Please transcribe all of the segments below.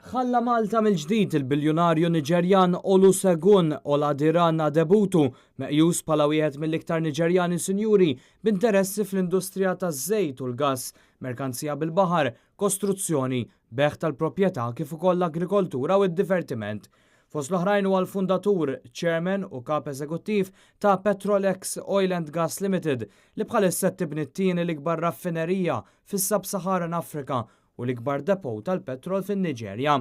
Ħalla Malta mill-ġdid il-biljonarju Niġerjan Olusegun Oladiran Adebutu meqjus bħala wieħed mill-iktar Niġerjani sinjuri b'interessi fl-industrija taż-żejt u l-gass, merkanzija bil-baħar, kostruzzjoni, beħ tal-proprjetà kif ukoll l-agrikoltura u d-divertiment. Fost l-oħrajn huwa l-fundatur, chairman u kap eżekuttiv ta' Petrolex Oil and Gas Limited li bħalissa tibni t-tieni l-ikbar raffinerija fis-Sub-Saharan Afrika u l-ikbar depot tal-petrol fin-Niġerja.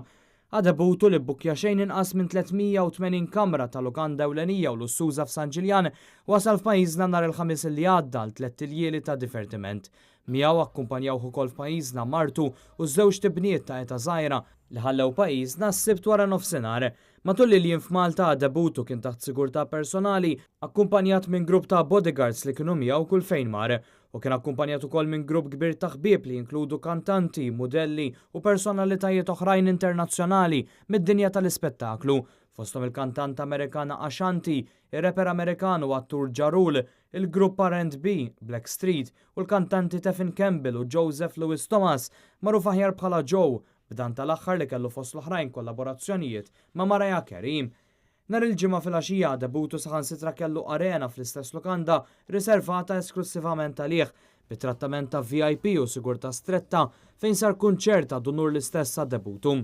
Adebutu li bbukja xejn inqas minn 380 kamra tal-lukanda ewlenija u lussuża f'San Ġiljan wasal f'pajjiżna nhar il-ħamis li għadda l tliet iljieli ta' divertiment. Miegħu akkumpanjaw ukoll f'pajjiżna martu u żewġ tibniet ta' eta żgħira li ħallew pajjiżna s-sibt wara nofsinhar. Matul il-jiem f'Malta Adebutu kien taħt sigurtà personali akkumpanjat minn grupp ta' bodyguards li kienu miegħu kull fejn mar u kien akkumpanjat ukoll minn grupp kbir ta' ħbieb li jinkludu kantanti, modelli u personalitajiet oħrajn internazzjonali mid-dinja tal-ispettaklu. Fosthom il-kantant Amerikana Ashanti, ir-rapper Amerikan u attur Ja Rule, il-grupp R&B Black Street u l-kantanti Tevin Campbell u Joseph Louis Thomas magħruf aħjar bħala Joe, b'dan tal-aħħar li kellu fost l-oħrajn kollaborazzjonijiet ma' Mariah Carey. Nar il-ġimgħa fil-għaxija Adebutu saħansitra kellu arena fl-istess lukanda riservata esklusivament għalih bit-trattament ta' VIP u sigurtà stretta fejn sar kunċert għadu nur l-istess Adebutu.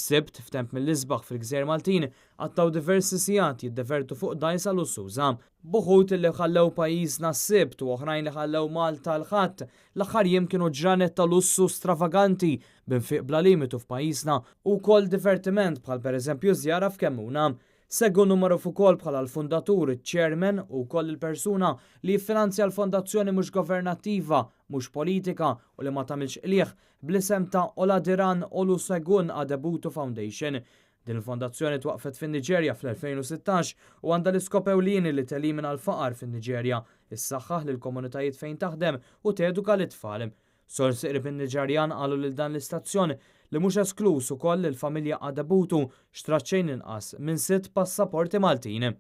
Is-sibt f'temp mill-isbaħ fil-Gżejjer Maltin għattaw diversi sigħat jiddevertu fuq dajsa lussuża. Buħut li ħallew pajjiżna s-sibt u oħrajn li ħallew Malta l-ħadd l-aħħar jiem kienu ġranet ta' lussu stravaganti b'infiq bla limitu f'pajjiżna u wkoll divertiment bħal pereżempju żjara f'Kemmuna. Seggu numru ukoll bħala l-fundatur, chairman u wkoll il-persuna li jiffinanzja l-fondazzjoni mhux governattiva, mhux politika u li ma tagħmilx qlieħ bl-isem ta' Oladiran Olusegun Adebutu Foundation. Din il-fondazzjoni twaqfet fin-Niġerja fl-2016 u għandha l-iskop ewlieni li telimina l-faqar fin-Niġerja, issaħħaħ lil komunitajiet fejn taħdem u teduka l-itfal. Sorsi qrib in-Niġerjan qalu lil dan l-istazzjon li mhux esklus ukoll il-familja Adebutu xtrat xejn inqas minn 6 passaporti Maltin.